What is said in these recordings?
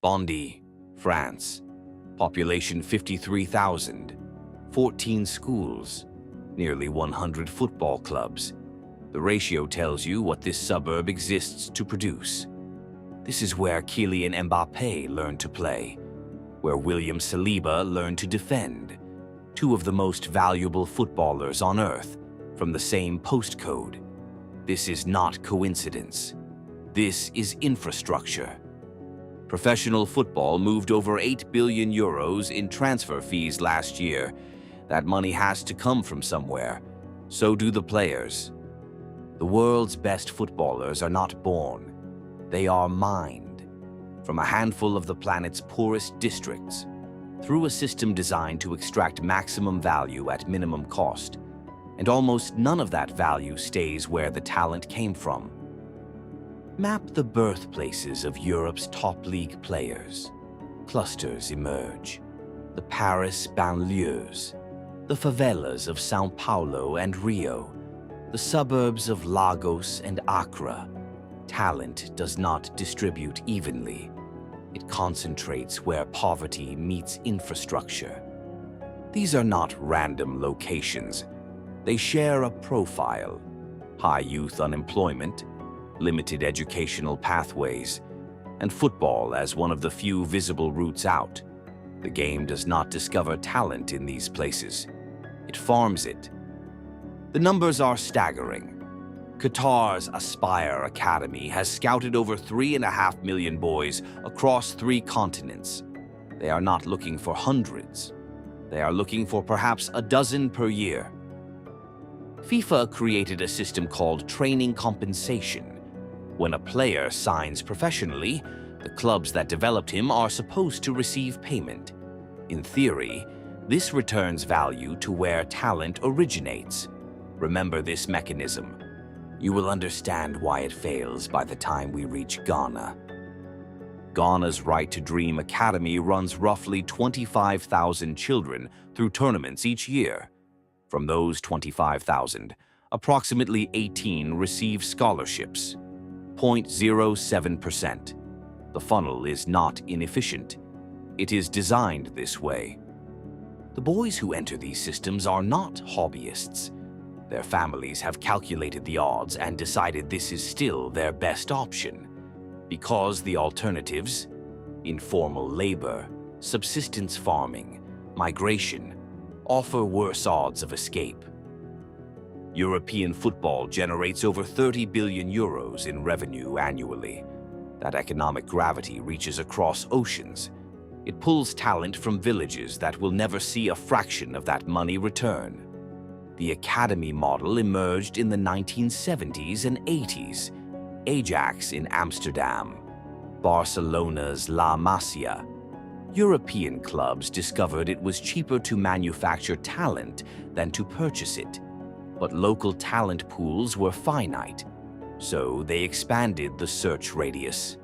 Bondy, France. Population 53,000. 14 schools. Nearly 100 football clubs. The ratio tells you what this suburb exists to produce. This is where Kylian Mbappé learned to play, where William Saliba learned to defend, two of the most valuable footballers on earth from the same postcode. This is not coincidence. This is infrastructure. Professional football moved over 8 billion euros in transfer fees last year. That money has to come from somewhere. So do the players. The world's best footballers are not born. They are mined from a handful of the planet's poorest districts through a system designed to extract maximum value at minimum cost. And almost none of that value stays where the talent came from. Map the birthplaces of Europe's top league players. Clusters emerge. The Paris banlieues, the favelas of São Paulo and Rio, the suburbs of Lagos and Accra. Talent does not distribute evenly. It concentrates where poverty meets infrastructure. These are not random locations. They share a profile: high youth unemployment, limited educational pathways, and football as one of the few visible routes out. The game does not discover talent in these places. It farms it. The numbers are staggering. Qatar's Aspire Academy has scouted over 3.5 million boys across 3 continents. They are not looking for hundreds. They are looking for perhaps a dozen per year. FIFA created a system called training compensation. When a player signs professionally, the clubs that developed him are supposed to receive payment. In theory, this returns value to where talent originates. Remember this mechanism. You will understand why it fails by the time we reach Ghana. Ghana's Right to Dream Academy runs roughly 25,000 children through tournaments each year. From those 25,000, approximately 18 receive scholarships. 0.07%. The funnel is not inefficient. It is designed this way. The boys who enter these systems are not hobbyists. Their families have calculated the odds and decided this is still their best option. Because the alternatives, informal labor, subsistence farming, migration, offer worse odds of escape. European football generates over 30 billion euros in revenue annually. That economic gravity reaches across oceans. It pulls talent from villages that will never see a fraction of that money return. The academy model emerged in the 1970s and 80s. Ajax in Amsterdam, Barcelona's La Masia. European clubs discovered it was cheaper to manufacture talent than to purchase it. But local talent pools were finite, so they expanded the search radius.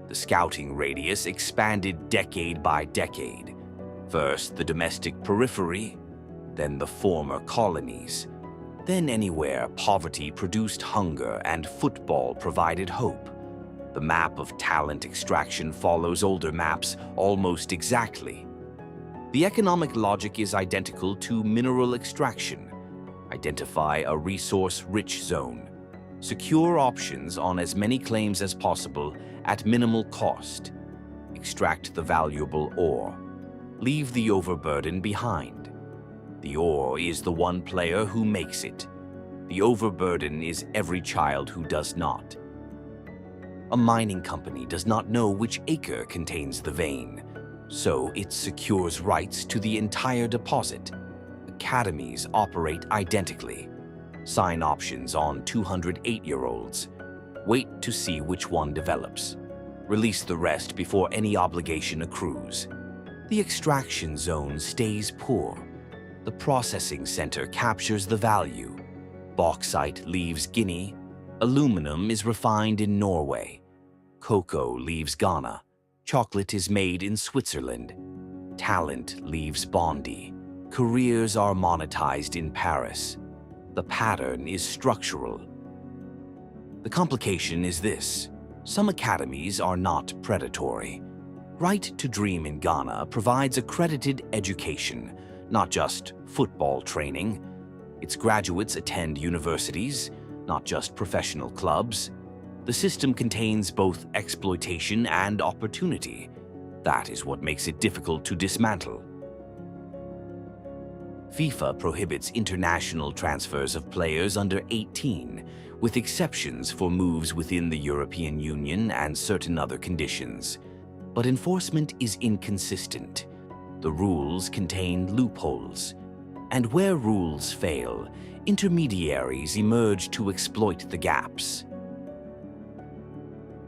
The scouting radius expanded decade by decade. First the domestic periphery, then the former colonies, then anywhere poverty produced hunger and football provided hope. The map of talent extraction follows older maps almost exactly. The economic logic is identical to mineral extraction. Identify a resource-rich zone. Secure options on as many claims as possible at minimal cost. Extract the valuable ore. Leave the overburden behind. The ore is the one player who makes it. The overburden is every child who does not. A mining company does not know which acre contains the vein, so it secures rights to the entire deposit. Academies operate identically. Sign options on 208-year-olds. Wait to see which one develops. Release the rest before any obligation accrues. The extraction zone stays poor. The processing center captures the value. Bauxite leaves Guinea. Aluminum is refined in Norway. Cocoa leaves Ghana. Chocolate is made in Switzerland. Talent leaves Bondy. Careers are monetized in Paris. The pattern is structural. The complication is this. Some academies are not predatory. Right to Dream in Ghana provides accredited education, not just football training. Its graduates attend universities, not just professional clubs. The system contains both exploitation and opportunity. That is what makes it difficult to dismantle. FIFA prohibits international transfers of players under 18, with exceptions for moves within the European Union and certain other conditions. But enforcement is inconsistent. The rules contain loopholes. And where rules fail, intermediaries emerge to exploit the gaps.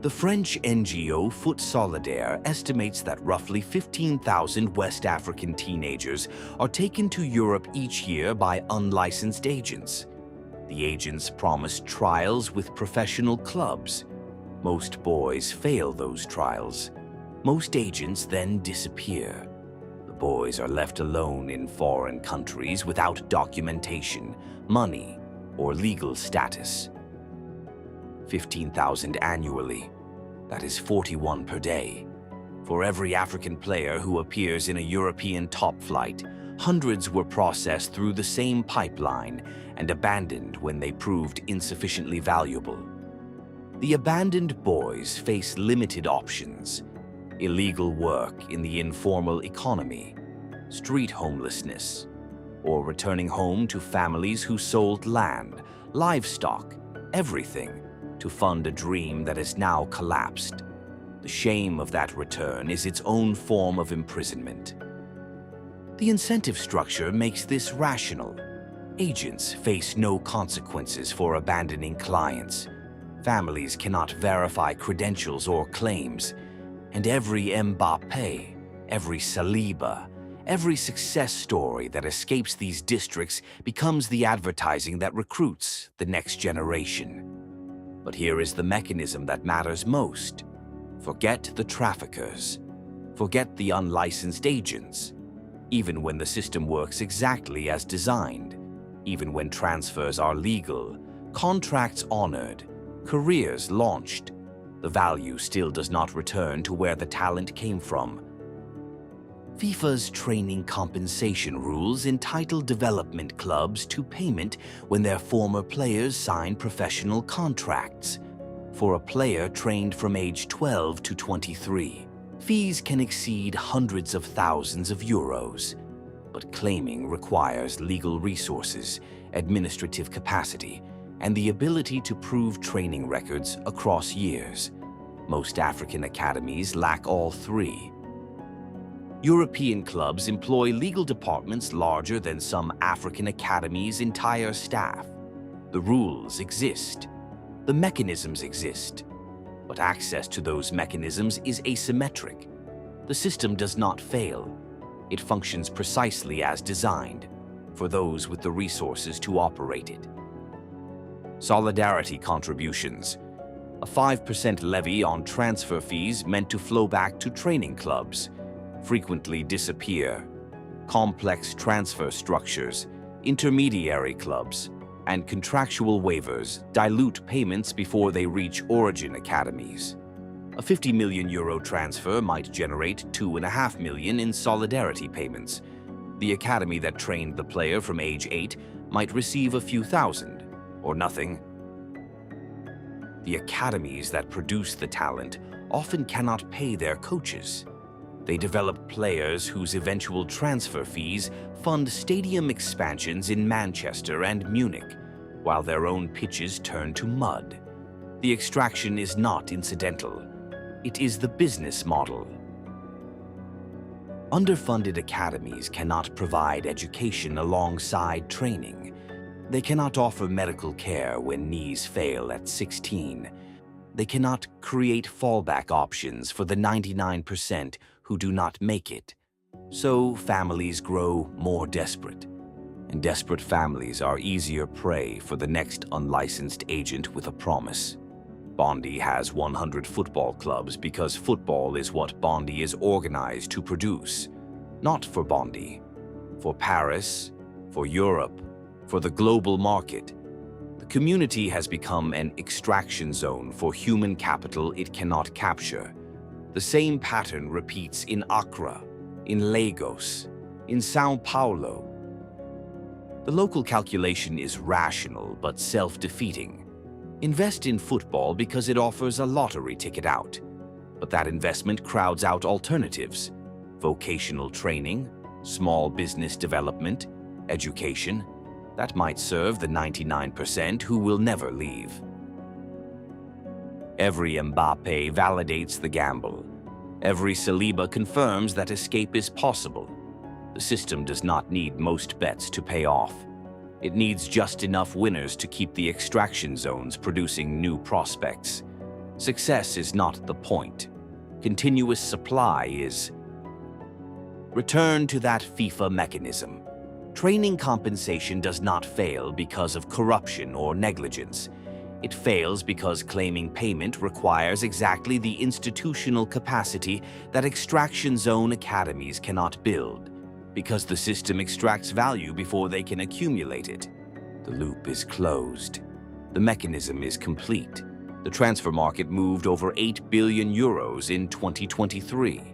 The French NGO Foot Solidaire estimates that roughly 15,000 West African teenagers are taken to Europe each year by unlicensed agents. The agents promise trials with professional clubs. Most boys fail those trials. Most agents then disappear. The boys are left alone in foreign countries without documentation, money, or legal status. 15,000 annually. That is 41 per day. For every African player who appears in a European top flight, hundreds were processed through the same pipeline and abandoned when they proved insufficiently valuable. The abandoned boys face limited options: illegal work in the informal economy, street homelessness, or returning home to families who sold land, livestock, everything to fund a dream that has now collapsed. The shame of that return is its own form of imprisonment. The incentive structure makes this rational. Agents face no consequences for abandoning clients. Families cannot verify credentials or claims. And every Mbappe, every Saliba, every success story that escapes these districts becomes the advertising that recruits the next generation. But here is the mechanism that matters most. Forget the traffickers. Forget the unlicensed agents. Even when the system works exactly as designed, even when transfers are legal, contracts honored, careers launched, the value still does not return to where the talent came from. FIFA's training compensation rules entitle development clubs to payment when their former players sign professional contracts. For a player trained from age 12 to 23, fees can exceed hundreds of thousands of euros. But claiming requires legal resources, administrative capacity, and the ability to prove training records across years. Most African academies lack all three. European clubs employ legal departments larger than some African academies' entire staff. The rules exist. The mechanisms exist. But access to those mechanisms is asymmetric. The system does not fail. It functions precisely as designed, for those with the resources to operate it. Solidarity contributions. A 5% levy on transfer fees meant to flow back to training clubs frequently disappear. Complex transfer structures, intermediary clubs, and contractual waivers dilute payments before they reach origin academies. A €50 million transfer might generate $2.5 million in solidarity payments. The academy that trained the player from age 8 might receive a few thousand, or nothing. The academies that produce the talent often cannot pay their coaches. They develop players whose eventual transfer fees fund stadium expansions in Manchester and Munich, while their own pitches turn to mud. The extraction is not incidental. It is the business model. Underfunded academies cannot provide education alongside training. They cannot offer medical care when knees fail at 16. They cannot create fallback options for the 99% who do not make it. So families grow more desperate. And desperate families are easier prey for the next unlicensed agent with a promise. Bondy has 100 football clubs because football is what Bondy is organized to produce. Not for Bondy, for Paris, for Europe, for the global market. The The community has become an extraction zone for human capital it cannot capture. The same pattern repeats in Accra, in Lagos, in São Paulo. The local calculation is rational but self-defeating. Invest in football because it offers a lottery ticket out. But that investment crowds out alternatives: vocational training, small business development, education, that might serve the 99% who will never leave. Every Mbappe validates the gamble. Every Saliba confirms that escape is possible. The system does not need most bets to pay off. It needs just enough winners to keep the extraction zones producing new prospects. Success is not the point. Continuous supply is. Return to that FIFA mechanism. Training compensation does not fail because of corruption or negligence. It fails because claiming payment requires exactly the institutional capacity that extraction zone academies cannot build, because the system extracts value before they can accumulate it. The loop is closed. The mechanism is complete. The transfer market moved over 8 billion euros in 2023.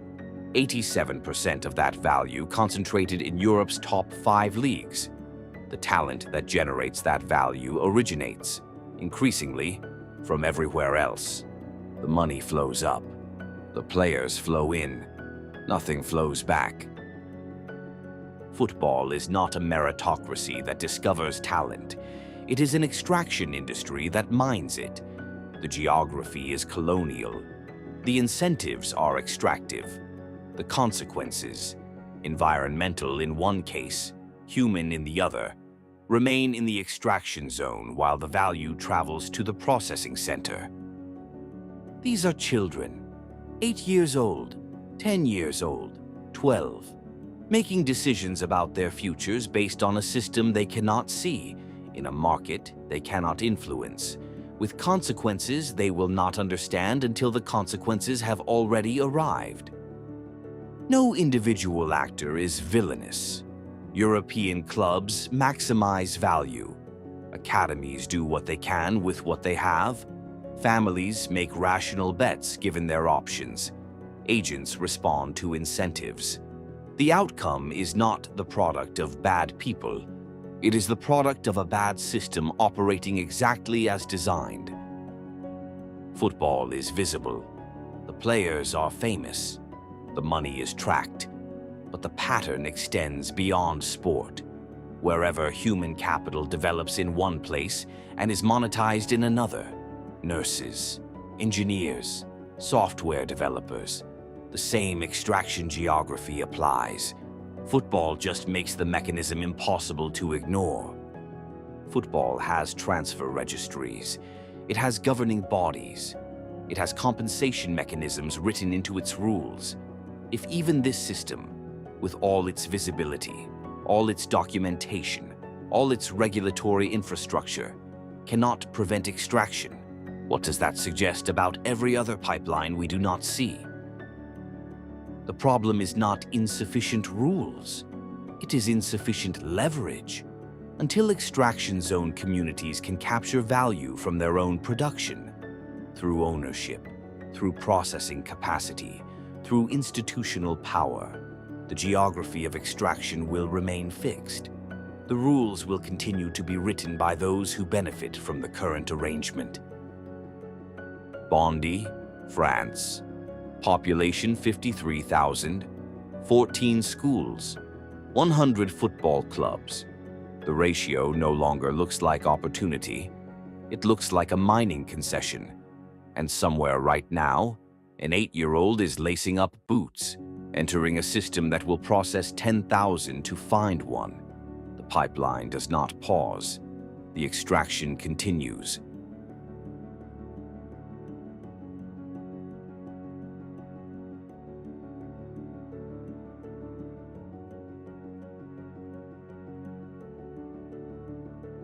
87% of that value concentrated in Europe's top 5 leagues. The talent that generates that value originates, increasingly, from everywhere else. The money flows up. The players flow in. Nothing flows back. Football is not a meritocracy that discovers talent. It is an extraction industry that mines it. The geography is colonial. The incentives are extractive. The consequences, environmental in one case, human in the other, remain in the extraction zone while the value travels to the processing center. These are children, 8 years old, 10 years old, 12, making decisions about their futures based on a system they cannot see, in a market they cannot influence, with consequences they will not understand until the consequences have already arrived. No individual actor is villainous. European clubs maximize value. Academies do what they can with what they have. Families make rational bets given their options. Agents respond to incentives. The outcome is not the product of bad people. It is the product of a bad system operating exactly as designed. Football is visible. The players are famous. The money is tracked, but the pattern extends beyond sport. Wherever human capital develops in one place and is monetized in another, nurses, engineers, software developers, the same extraction geography applies. Football just makes the mechanism impossible to ignore. Football has transfer registries. It has governing bodies. It has compensation mechanisms written into its rules. If even this system, with all its visibility, all its documentation, all its regulatory infrastructure, cannot prevent extraction, what does that suggest about every other pipeline we do not see? The problem is not insufficient rules. It is insufficient leverage. Until extraction zone communities can capture value from their own production, through ownership, through processing capacity, through institutional power, the geography of extraction will remain fixed. The rules will continue to be written by those who benefit from the current arrangement. Bondy, France. Population 53,000, 14 schools, 100 football clubs. The ratio no longer looks like opportunity. It looks like a mining concession. And somewhere right now, an 8-year-old is lacing up boots, entering a system that will process 10,000 to find one. The pipeline does not pause. The extraction continues.